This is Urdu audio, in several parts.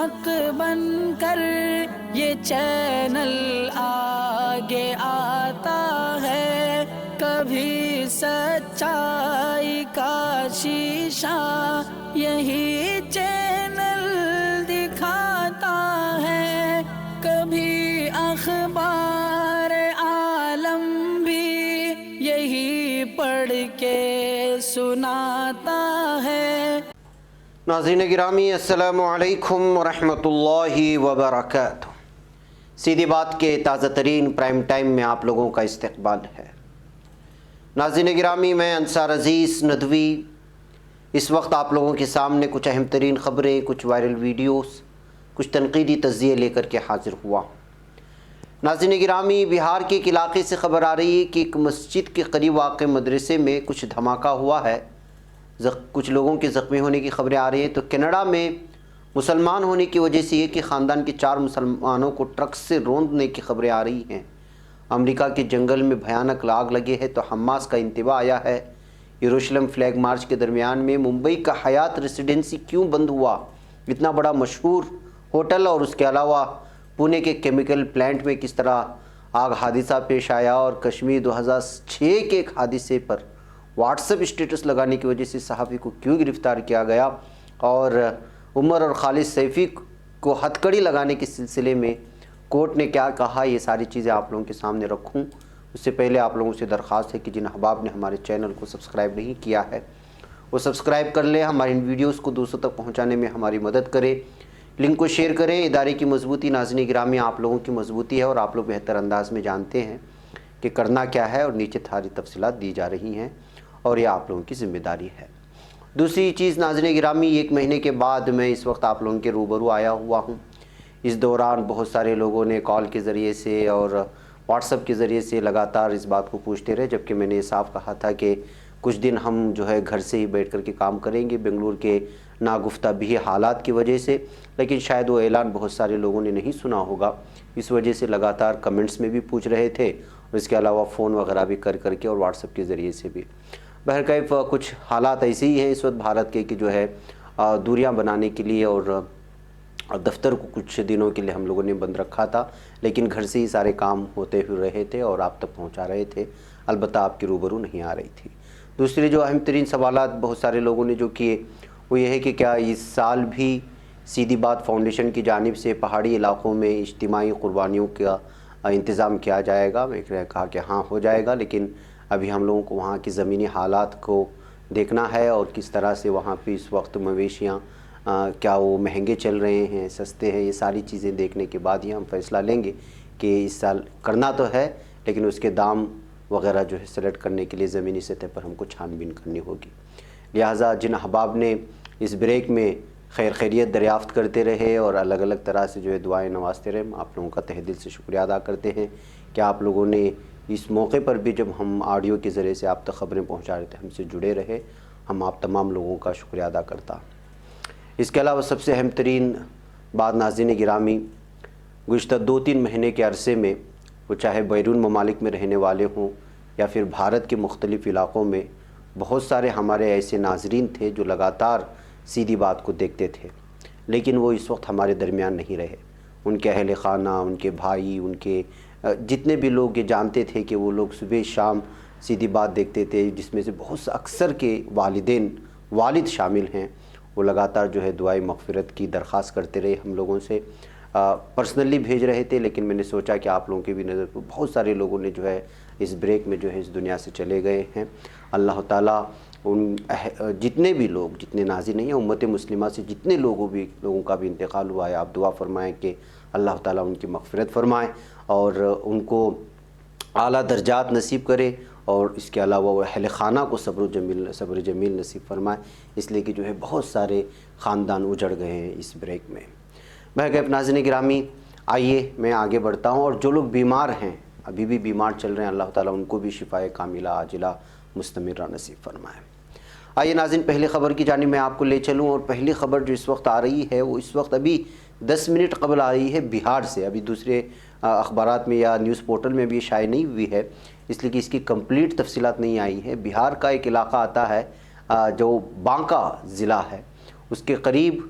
حق بن کر یہ چینل آگے آتا ہے، کبھی سچائی کا شیشہ یہی چینل دکھاتا ہے، کبھی اخبار عالم بھی یہی پڑھ کے سناتا ہے۔ ناظرین گرامی، السلام علیکم ورحمۃ اللہ وبرکاتہ۔ سیدھی بات کے تازہ ترین پرائم ٹائم میں آپ لوگوں کا استقبال ہے۔ ناظرین گرامی، میں انصار عزیز ندوی اس وقت آپ لوگوں کے سامنے کچھ اہم ترین خبریں، کچھ وائرل ویڈیوز، کچھ تنقیدی تجزیے لے کر کے حاضر ہوا۔ ناظرین گرامی، بہار کے ایک علاقے سے خبر آ رہی ہے کہ ایک مسجد کے قریب واقع مدرسے میں کچھ دھماکہ ہوا ہے، کچھ لوگوں کے زخمی ہونے کی خبریں آ رہی ہیں۔ تو کینیڈا میں مسلمان ہونے کی وجہ سے یہ کہ خاندان کے 4 مسلمانوں کو ٹرک سے روندنے کی خبریں آ رہی ہیں۔ امریکہ کے جنگل میں بھیانک آگ لگے ہے تو حماس کا انتباہ آیا ہے۔ یروشلم فلیگ مارچ کے درمیان میں ممبئی کا حیات ریسیڈنسی کیوں بند ہوا؟ اتنا بڑا مشہور ہوٹل اور اس کے علاوہ پونے کے کیمیکل پلانٹ میں کس طرح آگ حادثہ پیش آیا، اور کشمیر 2006 کے ایک حادثے پر واٹس ایپ اسٹیٹس لگانے کی وجہ سے صحافی کو کیوں گرفتار کیا گیا، اور عمر اور خالد سیفی کو ہتھ کڑی لگانے کے سلسلے میں کورٹ نے کیا کہا، یہ ساری چیزیں آپ لوگوں کے سامنے رکھوں۔ اس سے پہلے آپ لوگوں سے درخواست ہے کہ جن احباب نے ہمارے چینل کو سبسکرائب نہیں کیا ہے وہ سبسکرائب کر لیں، ہماری ان ویڈیوز کو دوسروں تک پہنچانے میں ہماری مدد کریں، لنک کو شیئر کریں۔ ادارے کی مضبوطی ناظرین گرامی آپ لوگوں کی مضبوطی ہے، اور آپ لوگ بہتر انداز میں جانتے ہیں کہ کرنا کیا ہے، اور نیچے ساری تفصیلات دی جا رہی ہیں، اور یہ آپ لوگوں کی ذمہ داری ہے۔ دوسری چیز ناظرین گرامی، 1 مہینے کے بعد میں اس وقت آپ لوگوں کے روبرو آیا ہوا ہوں۔ اس دوران بہت سارے لوگوں نے کال کے ذریعے سے اور واٹس ایپ کے ذریعے سے لگاتار اس بات کو پوچھتے رہے، جبکہ میں نے یہ صاف کہا تھا کہ کچھ دن ہم گھر سے ہی بیٹھ کر کے کام کریں گے بنگلور کے ناگفتہ بھی حالات کی وجہ سے، لیکن شاید وہ اعلان بہت سارے لوگوں نے نہیں سنا ہوگا، اس وجہ سے لگاتار کمنٹس میں بھی پوچھ رہے تھے، اور اس کے علاوہ فون وغیرہ بھی کر کے اور واٹس ایپ کے ذریعے سے بھی۔ بہرکیف کچھ حالات ایسے ہی ہیں اس وقت بھارت کے کہ دوریاں بنانے کے لیے اور دفتر کو کچھ دنوں کے لیے ہم لوگوں نے بند رکھا تھا، لیکن گھر سے ہی سارے کام ہوتے ہوئے رہے تھے اور آپ تک پہنچا رہے تھے، البتہ آپ کی روبرو نہیں آ رہی تھی۔ دوسری جو اہم ترین سوالات بہت سارے لوگوں نے جو کیے وہ یہ ہے کہ کیا اس سال بھی سیدھی بات فاؤنڈیشن کی جانب سے پہاڑی علاقوں میں اجتماعی قربانیوں کا انتظام کیا جائے گا؟ میں نے کہا کہ ہاں ہو جائے گا، لیکن ابھی ہم لوگوں کو وہاں کی زمینی حالات کو دیکھنا ہے، اور کس طرح سے وہاں پہ اس وقت مویشیاں کیا وہ مہنگے چل رہے ہیں، سستے ہیں، یہ ساری چیزیں دیکھنے کے بعد ہی ہم فیصلہ لیں گے کہ اس سال کرنا تو ہے، لیکن اس کے دام وغیرہ سلیکٹ کرنے کے لیے زمینی سطح پر ہم کو چھان بین کرنی ہوگی۔ لہٰذا جن احباب نے اس بریک میں خیریت دریافت کرتے رہے اور الگ الگ طرح سے دعائیں نوازتے رہے، آپ لوگوں کا تہہ دل سے شکریہ ادا کرتے ہیں کہ آپ لوگوں نے اس موقع پر بھی جب ہم آڈیو کے ذریعے سے آپ تک خبریں پہنچا رہے تھے ہم سے جڑے رہے، ہم آپ تمام لوگوں کا شکریہ ادا کرتا۔ اس کے علاوہ سب سے اہم ترین بات ناظرین گرامی، گزشتہ 2-3 مہینے کے عرصے میں وہ چاہے بیرون ممالک میں رہنے والے ہوں یا پھر بھارت کے مختلف علاقوں میں، بہت سارے ہمارے ایسے ناظرین تھے جو لگاتار سیدھی بات کو دیکھتے تھے، لیکن وہ اس وقت ہمارے درمیان نہیں رہے۔ ان کے اہل خانہ، ان کے بھائی، ان کے جتنے بھی لوگ یہ جانتے تھے کہ وہ لوگ صبح شام سیدھی بات دیکھتے تھے، جس میں سے بہت سے اکثر کے والد شامل ہیں، وہ لگاتار دعائیں مغفرت کی درخواست کرتے رہے ہم لوگوں سے، پرسنلی بھیج رہے تھے، لیکن میں نے سوچا کہ آپ لوگوں کی بھی نظر پر بہت سارے لوگوں نے اس بریک میں اس دنیا سے چلے گئے ہیں۔ اللہ تعالیٰ ان جتنے بھی لوگ، جتنے ناظرین نہیں ہیں، امت مسلمہ سے جتنے لوگوں کا بھی انتقال ہوا ہے، آپ دعا فرمائیں کہ اللہ تعالیٰ ان کی مغفرت فرمائے اور ان کو اعلیٰ درجات نصیب کرے، اور اس کے علاوہ وہ اہل خانہ کو صبر جمیل نصیب فرمائے، اس لیے کہ بہت سارے خاندان اجڑ گئے ہیں اس بریک میں۔ بہرکیف ناظرین گرامی، آئیے میں آگے بڑھتا ہوں، اور جو لوگ بیمار ہیں، ابھی بھی بیمار چل رہے ہیں، اللہ تعالیٰ ان کو بھی شفائے کاملہ عاجلہ مستمرہ نصیب فرمائے۔ آئیے ناظرین، پہلی خبر کی جانب میں آپ کو لے چلوں، اور پہلی خبر جو اس وقت آ رہی ہے وہ اس وقت ابھی 10 منٹ قبل آ رہی ہے بہار سے، ابھی دوسرے اخبارات میں یا نیوز پورٹل میں بھی شائع نہیں ہوئی ہے، اس لیے کہ اس کی کمپلیٹ تفصیلات نہیں آئی ہے۔ بہار کا ایک علاقہ آتا ہے جو بانکا ضلع ہے، اس کے قریب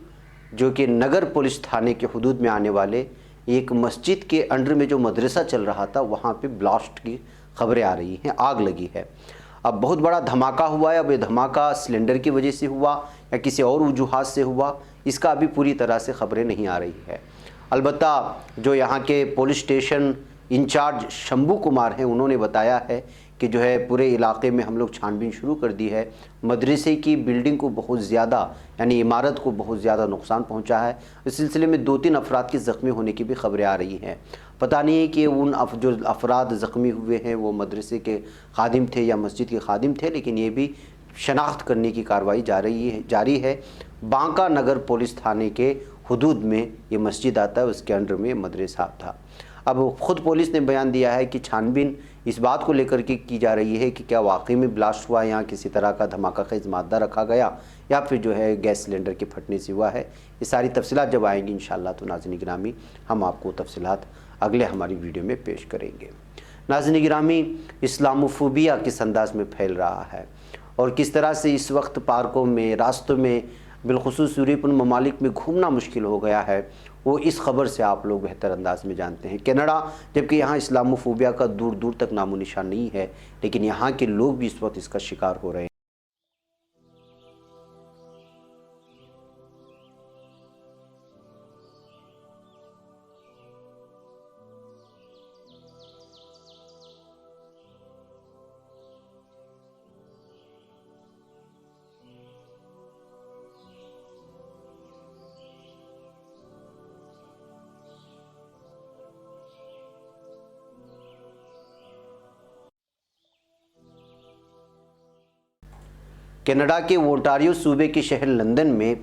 جو کہ نگر پولیس تھانے کے حدود میں آنے والے ایک مسجد کے انڈر میں جو مدرسہ چل رہا تھا وہاں پہ بلاسٹ کی خبریں آ رہی ہیں، آگ لگی ہے۔ اب بہت بڑا دھماکہ ہوا ہے، اب یہ دھماکہ سلنڈر کی وجہ سے ہوا یا کسی اور وجوہات سے ہوا، اس کا ابھی پوری طرح سے خبریں نہیں آ رہی ہے۔ البتہ جو یہاں کے police station incharge Shambhu Kumar ہیں، انہوں نے بتایا ہے کہ جو ہے پورے علاقے میں ہم لوگ چھان بین شروع کر دی ہے، مدرسے کی بلڈنگ کو بہت زیادہ یعنی عمارت کو بہت زیادہ نقصان پہنچا ہے۔ اس سلسلے میں 2-3 افراد کے زخمی ہونے کی بھی خبریں آ رہی ہیں۔ پتہ نہیں ہے کہ ان جو افراد زخمی ہوئے ہیں وہ مدرسے کے خادم تھے یا مسجد کے خادم تھے، لیکن یہ بھی شناخت کرنے کی کارروائی جاری ہے۔ بانکا نگر پولیس تھانے کے حدود میں یہ مسجد آتا ہے، اس کے انڈر میں مدرسہ تھا۔ اب خود پولیس نے بیان دیا ہے کہ چھان بین اس بات کو لے کر کے کی جا رہی ہے کہ کیا واقعی میں بلاسٹ ہوا، یہاں کسی طرح کا دھماکہ خیز مادہ رکھا گیا یا پھر جو ہے گیس سلنڈر کے پھٹنے سے ہوا ہے۔ یہ ساری تفصیلات جب آئیں گی انشاءاللہ تو ناظرین گرامی ہم آپ کو تفصیلات اگلے ہماری ویڈیو میں پیش کریں گے۔ ناظرین گرامی، اسلاموفوبیا کس انداز میں پھیل رہا ہے اور کس طرح سے اس وقت پارکوں میں، راستوں میں، بالخصوص یورپین ممالک میں گھومنا مشکل ہو گیا ہے، وہ اس خبر سے آپ لوگ بہتر انداز میں جانتے ہیں۔ کینیڈا، جبکہ یہاں اسلاموفوبیا کا دور دور تک نام و نشان نہیں ہے، لیکن یہاں کے لوگ بھی اس وقت اس کا شکار ہو رہے ہیں۔ کینیڈا کے اونٹاریو صوبے کے شہر لندن میں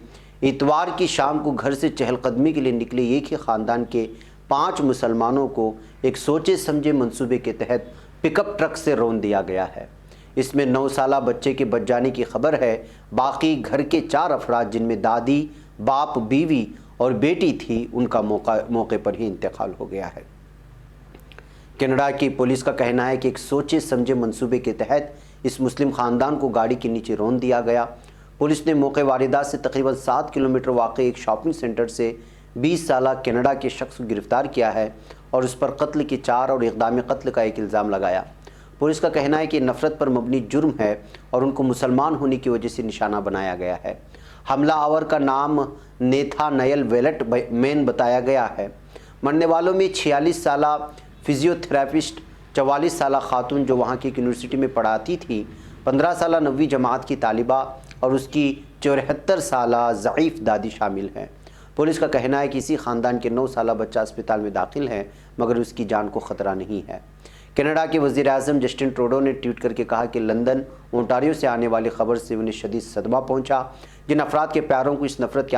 اتوار کی شام کو گھر سے چہل قدمی کے لیے نکلے ایک ہی خاندان کے 5 مسلمانوں کو ایک سوچے سمجھے منصوبے کے تحت پک اپ ٹرک سے رون دیا گیا ہے۔ اس میں 9 سالہ بچے کے بچ جانے کی خبر ہے۔ باقی گھر کے 4 افراد جن میں دادی، باپ، بیوی اور بیٹی تھی، ان کا موقع پر ہی انتقال ہو گیا ہے۔ کینیڈا کی پولیس کا کہنا ہے کہ ایک سوچے سمجھے منصوبے کے تحت اس مسلم خاندان کو گاڑی کے نیچے رون دیا گیا۔ پولیس نے موقع واردات سے تقریباً 7 کلومیٹر واقع ایک شاپنگ سینٹر سے 20 سالہ کینیڈا کے شخص کو گرفتار کیا ہے اور اس پر قتل کی 4 اور اقدام قتل کا ایک الزام لگایا۔ پولیس کا کہنا ہے کہ نفرت پر مبنی جرم ہے اور ان کو مسلمان ہونے کی وجہ سے نشانہ بنایا گیا ہے۔ حملہ آور کا نام نیتھانائل ویلٹ مین بتایا گیا ہے۔ مرنے والوں میں 46 سالہ فزیو تھراپسٹ، 44 سالہ خاتون جو وہاں کی ایک یونیورسٹی میں پڑھاتی تھی، 15 سالہ 9ویں جماعت کی طالبہ اور اس کی 74 سالہ ضعیف دادی شامل ہیں۔ پولیس کا کہنا ہے کہ اسی خاندان کے 9 سالہ بچہ اسپتال میں داخل ہے مگر اس کی جان کو خطرہ نہیں ہے۔ کینیڈا کے وزیر اعظم جسٹن ٹروڈو نے ٹویٹ کر کے کہا کہ لندن اونٹاریو سے آنے والی خبر سے انہیں شدید صدمہ پہنچا۔ جن افراد کے پیاروں کو اس نفرت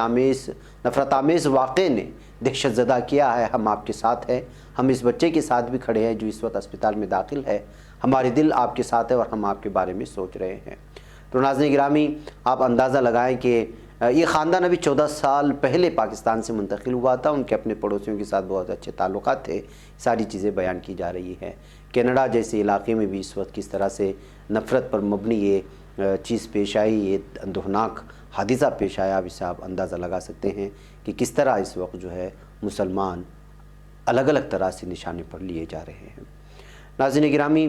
آمیز واقعے نے دہشت زدہ کیا ہے، ہم آپ کے ساتھ ہیں۔ ہم اس بچے کے ساتھ بھی کھڑے ہیں جو اس وقت اسپتال میں داخل ہے۔ ہمارے دل آپ کے ساتھ ہے اور ہم آپ کے بارے میں سوچ رہے ہیں۔ تو ناظرین گرامی، آپ اندازہ لگائیں کہ یہ خاندان ابھی 14 سال پہلے پاکستان سے منتقل ہوا تھا۔ ان کے اپنے پڑوسیوں کے ساتھ بہت اچھے تعلقات تھے۔ ساری چیزیں بیان کی جا رہی ہیں۔ کینیڈا جیسے علاقے میں بھی اس وقت کس طرح سے نفرت پر مبنی یہ چیز پیش آئی، یہ اندوہناک حادثہ پیش آیا، اب اسے آپ اندازہ لگا سکتے ہیں کہ کس طرح اس وقت جو ہے مسلمان الگ الگ طرح سے نشانے پر لیے جا رہے ہیں۔ ناظرین گرامی،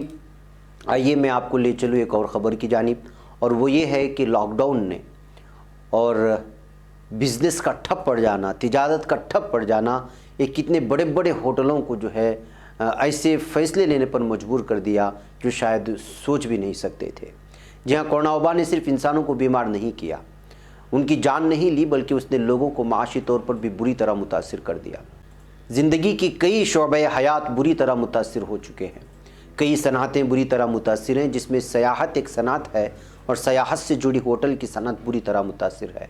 آئیے میں آپ کو لے چلوں ایک اور خبر کی جانب، اور وہ یہ ہے کہ لاک ڈاؤن نے اور بزنس کا ٹھپ پڑ جانا، تجارت کا ٹھپ پڑ جانا، یہ کتنے بڑے بڑے ہوٹلوں کو جو ہے ایسے فیصلے لینے پر مجبور کر دیا جو شاید سوچ بھی نہیں سکتے تھے۔ جہاں کورونا وبا نے صرف انسانوں کو بیمار نہیں کیا، ان کی جان نہیں لی، بلکہ اس نے لوگوں کو معاشی طور پر بھی بری طرح متاثر کر دیا۔ زندگی کی کئی شعبۂ حیات بری طرح متاثر ہو چکے ہیں، کئی صنعتیں بری طرح متاثر ہیں، جس میں سیاحت ایک صنعت ہے اور سیاحت سے جڑی ہوٹل کی صنعت بری طرح متاثر ہے۔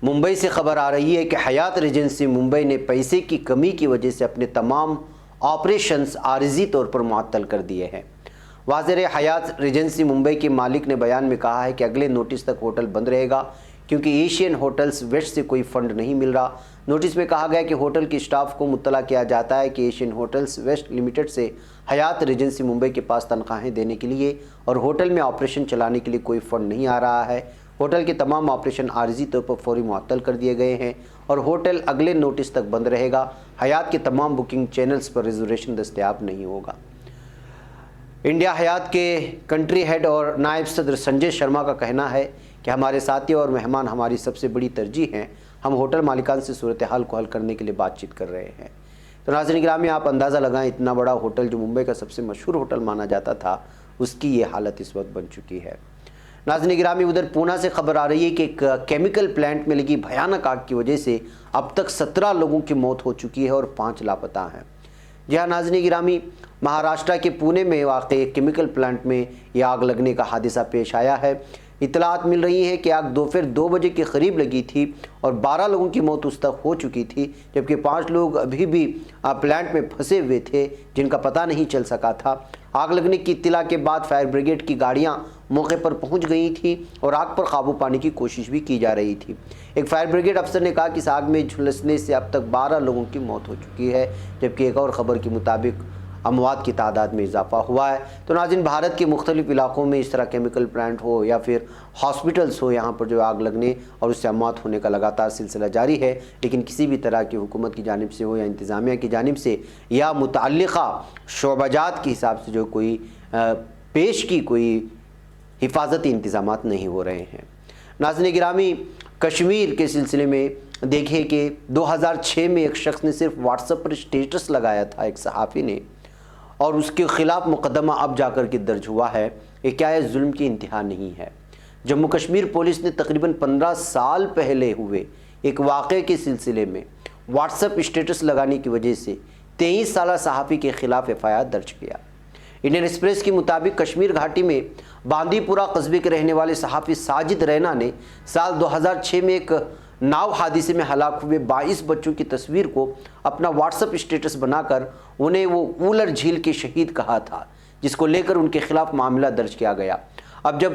ممبئی سے خبر آ رہی ہے کہ حیات ریجنسی ممبئی نے پیسے کی کمی کی وجہ سے اپنے تمام آپریشنز عارضی طور پر معطل کر دیے ہیں۔ واضح حیات ریجنسی ممبئی کے مالک نے بیان میں کہا ہے کہ اگلے نوٹس تک ہوٹل بند رہے گا کیونکہ ایشین ہوٹلز ویسٹ سے کوئی فنڈ نہیں مل رہا۔ نوٹس میں کہا گیا کہ ہوٹل کے اسٹاف کو مطلع کیا جاتا ہے کہ ایشین ہوٹلز ویسٹ لمیٹڈ سے حیات ریجنسی ممبئی کے پاس تنخواہیں دینے کے لیے اور ہوٹل میں آپریشن چلانے کے لیے کوئی فنڈ نہیں آ رہا ہے۔ ہوٹل کے تمام آپریشن عارضی طور پر فوری معطل کر دیے گئے ہیں اور ہوٹل اگلے نوٹس تک بند رہے گا۔ حیات کے تمام بکنگ چینلز پر ریزرویشن دستیاب نہیں ہوگا۔ انڈیا حیات کے کنٹری ہیڈ اور نائب صدر سنجے شرما کا کہنا ہے کہ ہمارے ساتھی اور مہمان ہماری سب سے بڑی ترجیح ہیں۔ ہم ہوٹل مالکان سے صورتحال کو حل کرنے کے لیے بات چیت کر رہے ہیں۔ تو ناظرین گرامی، آپ اندازہ لگائیں، اتنا بڑا ہوٹل جو ممبئی کا سب سے مشہور ہوٹل مانا جاتا تھا، اس کی یہ حالت اس وقت بن چکی ہے۔ ناظرین گرامی، ادھر پونا سے خبر آ رہی ہے کہ ایک کیمیکل پلانٹ میں لگی بھیانک آگ کی وجہ سے اب تک 17 لوگوں کی موت ہو چکی ہے اور 5 لاپتہ ہیں۔ جی ہاں ناظرین گرامی، مہاراشٹرا کے پونے میں واقع ایک کیمیکل پلانٹ میں یہ آگ لگنے کا حادثہ پیش آیا ہے۔ اطلاعات مل رہی ہیں کہ آگ دوپہر 2 بجے کے قریب لگی تھی اور 12 لوگوں کی موت اس تک ہو چکی تھی، جبکہ 5 لوگ ابھی بھی پلانٹ میں پھنسے ہوئے تھے جن کا پتہ نہیں چل سکا تھا۔ آگ لگنے کی اطلاع کے بعد فائر بریگیڈ کی گاڑیاں موقع پر پہنچ گئی تھیں اور آگ پر قابو پانے کی کوشش بھی کی جا رہی تھی۔ ایک فائر بریگیڈ افسر نے کہا کہ اس آگ میں جھلسنے سے اب تک 12 لوگوں کی موت ہو چکی ہے، جبکہ ایک اور خبر کے مطابق اموات کی تعداد میں اضافہ ہوا ہے۔ تو ناظرین، بھارت کے مختلف علاقوں میں اس طرح کیمیکل پلانٹ ہو یا پھر ہاسپٹلز ہو، یہاں پر جو آگ لگنے اور اس سے اموات ہونے کا لگاتار سلسلہ جاری ہے، لیکن کسی بھی طرح کی حکومت کی جانب سے ہو یا انتظامیہ کی جانب سے یا متعلقہ شعبہ جات کے حساب سے جو کوئی پیش کی کوئی حفاظتی انتظامات نہیں ہو رہے ہیں۔ ناظرین گرامی، کشمیر کے سلسلے میں دیکھیں کہ 2006 میں ایک شخص نے صرف واٹس ایپ پر اسٹیٹس لگایا تھا، ایک صحافی نے، اور اس کے خلاف مقدمہ اب جا کر کے درج ہوا ہے۔ یہ کیا ہے؟ ظلم کی انتہا نہیں ہے؟ جموں کشمیر پولیس نے تقریباً 15 سال پہلے ہوئے ایک واقعے کے سلسلے میں واٹس ایپ اسٹیٹس لگانے کی وجہ سے 23 سالہ صحافی کے خلاف FIR درج کیا۔ انڈین ایکسپریس کے مطابق کشمیر گھاٹی میں باندی پورہ قصبے کے رہنے والے صحافی ساجد رینا نے سال 2006 میں ایک ناؤ حادثے میں ہلاک ہوئے 22 بچوں کی تصویر کو اپنا واٹس ایپ اسٹیٹس بنا کر انہیں وہ اولر جھیل کے شہید کہا تھا، جس کو لے کر ان کے خلاف معاملہ درج کیا گیا۔ اب جب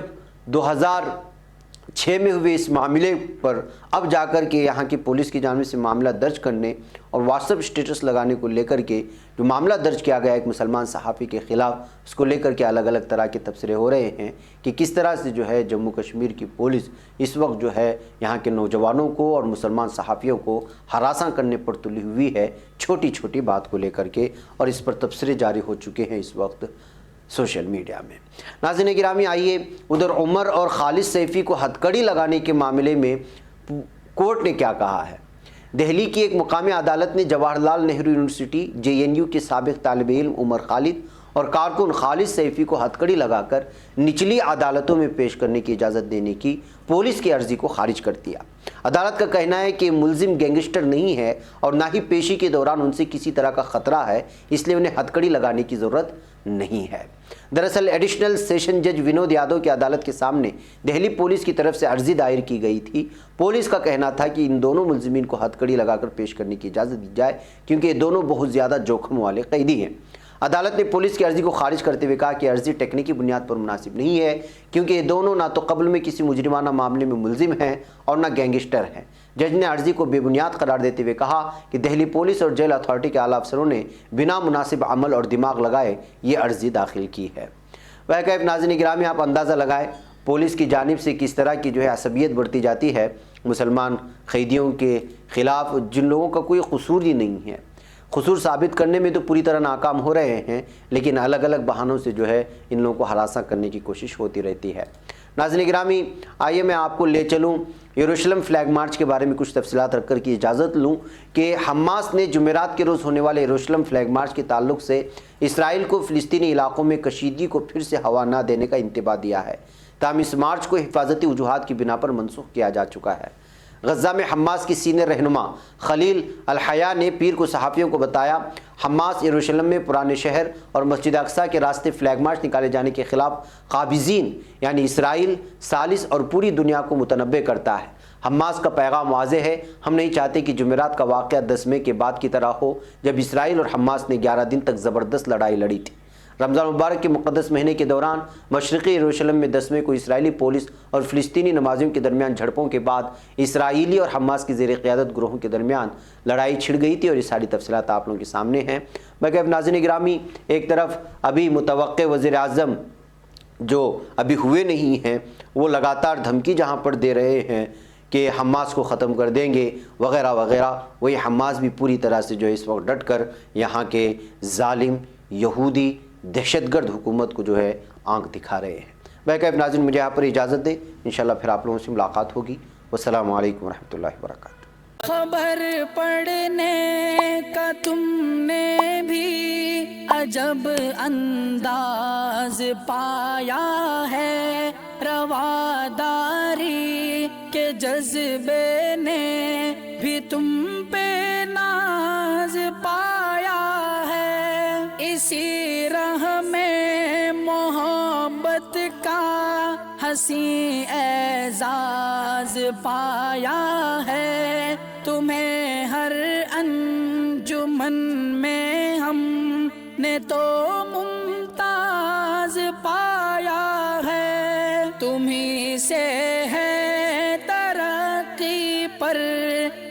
2006 میں ہوئے اس معاملے پر اب جا کر کے یہاں کی پولیس کی جانب سے معاملہ درج کرنے اور واٹس ایپ اسٹیٹس لگانے کو لے کر کے جو معاملہ درج کیا گیا ایک مسلمان صحافی کے خلاف، اس کو لے کر کے الگ الگ طرح کے تبصرے ہو رہے ہیں کہ کس طرح سے جو ہے جموں کشمیر کی پولیس اس وقت جو ہے یہاں کے نوجوانوں کو اور مسلمان صحافیوں کو ہراساں کرنے پر تلی ہوئی ہے، چھوٹی چھوٹی بات کو لے کر کے، اور اس پر تبصرے جاری ہو چکے ہیں اس وقت سوشل میڈیا میں۔ ناظرین گرامی، آئیے ادھر عمر اور خالد سیفی کو ہتھکڑی لگانے کے معاملے میں کورٹ نے کیا کہا ہے۔ دہلی کی ایک مقامی عدالت نے جواہر لال نہرو یونیورسٹی JNU کے سابق طالب علم عمر خالد اور کارکن خالد سیفی کو ہتھکڑی لگا کر نچلی عدالتوں میں پیش کرنے کی اجازت دینے کی پولیس کی عرضی کو خارج کر دیا۔ عدالت کا کہنا ہے کہ ملزم گینگسٹر نہیں ہے اور نہ ہی پیشی کے دوران ان سے کسی طرح کا خطرہ ہے، اس لیے انہیں ہتھکڑی لگانے کی ضرورت نہیں ہے۔ دراصل ایڈیشنل سیشن جج ونود یادو کی عدالت کے سامنے دہلی پولیس کی طرف سے عرضی دائر کی گئی تھی۔ پولیس کا کہنا تھا کہ ان دونوں ملزمین کو ہتھکڑی لگا کر پیش کرنے کی اجازت دی جائے کیونکہ یہ دونوں بہت زیادہ جوخم والے قیدی ہیں۔ عدالت نے پولیس کی عرضی کو خارج کرتے ہوئے کہا کہ عرضی ٹیکنیکی بنیاد پر مناسب نہیں ہے کیونکہ یہ دونوں نہ تو قبل میں کسی مجرمانہ معاملے میں ملزم ہیں اور نہ گینگسٹر ہیں۔ جج نے عرضی کو بے بنیاد قرار دیتے ہوئے کہا کہ دہلی پولیس اور جیل اتھارٹی کے اعلیٰ افسروں نے بنا مناسب عمل اور دماغ لگائے یہ عرضی داخل کی ہے۔ وہکیف ناظرین گرامی، آپ اندازہ لگائیں پولیس کی جانب سے کس طرح کی جو ہے عصبیت برتی جاتی ہے مسلمان قیدیوں کے خلاف، جن لوگوں کا کوئی قصور ہی نہیں ہے۔ قصور ثابت کرنے میں تو پوری طرح ناکام ہو رہے ہیں، لیکن الگ الگ بہانوں سے جو ہے ان لوگوں کو ہراساں کرنے کی کوشش ہوتی رہتی ہے۔ ناظرین گرامی، آئیے میں آپ کو لے چلوں یروشلم فلیگ مارچ کے بارے میں کچھ تفصیلات رکھ کر کی اجازت لوں کہ حماس نے جمعرات کے روز ہونے والے یروشلم فلیگ مارچ کے تعلق سے اسرائیل کو فلسطینی علاقوں میں کشیدگی کو پھر سے ہوا نہ دینے کا انتباہ دیا ہے، تاہم اس مارچ کو حفاظتی وجوہات کی بنا پر منسوخ کیا جا چکا ہے۔ غزہ میں حماس کی سینئر رہنما خلیل الحیا نے پیر کو صحافیوں کو بتایا، حماس یروشلم میں پرانے شہر اور مسجد اقصیٰ کے راستے فلیگ مارچ نکالے جانے کے خلاف قابضین یعنی اسرائیل، ثالث اور پوری دنیا کو متنبع کرتا ہے۔ حماس کا پیغام واضح ہے، ہم نہیں چاہتے کہ جمعرات کا واقعہ 10 مئی کے بعد کی طرح ہو جب اسرائیل اور حماس نے 11 دن تک زبردست لڑائی لڑی تھی۔ رمضان مبارک کے مقدس مہینے کے دوران مشرقی یروشلم میں 10 مئی کو اسرائیلی پولیس اور فلسطینی نمازیوں کے درمیان جھڑپوں کے بعد اسرائیلی اور حماس کی زیر قیادت گروہوں کے درمیان لڑائی چھڑ گئی تھی، اور یہ ساری تفصیلات آپ لوگوں کے سامنے ہیں۔ باقی اب ناظرین گرامی، ایک طرف ابھی متوقع وزیر اعظم جو ابھی ہوئے نہیں ہیں وہ لگاتار دھمکی جہاں پر دے رہے ہیں کہ حماس کو ختم کر دیں گے وغیرہ وغیرہ، وہی حماس بھی پوری طرح سے جو ہے اس وقت ڈٹ کر یہاں کے ظالم یہودی دہشت گرد حکومت کو جو ہے آنکھ دکھا رہے ہیں۔ بہرکیف ناظرین، مجھے یہاں پر اجازت دیں، انشاءاللہ پھر آپ لوگوں سے ملاقات ہوگی۔ والسلام علیکم ورحمۃ اللہ وبرکاتہ۔ خبر پڑھنے کا تم نے بھی عجب انداز پایا ہے، رواداری کے جذبے نے بھی تم پہ ناز پایا ہے، اسی راہ میں محبت کا حسین اعزاز پایا ہے، تمہیں ہر انجمن میں ہم نے تو ممتاز پایا ہے، تمہیں سے ہے ترقی پر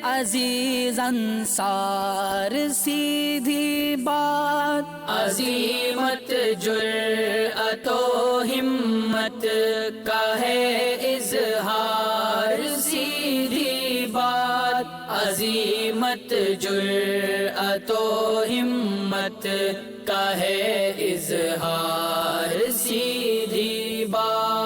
عزیز انصار، سیدھی بات عزیمت جرأت و ہمت کا ہے اظہار، سیدھی بات عزیمت جرأت و ہمت کا ہے اظہار، سیدھی بات۔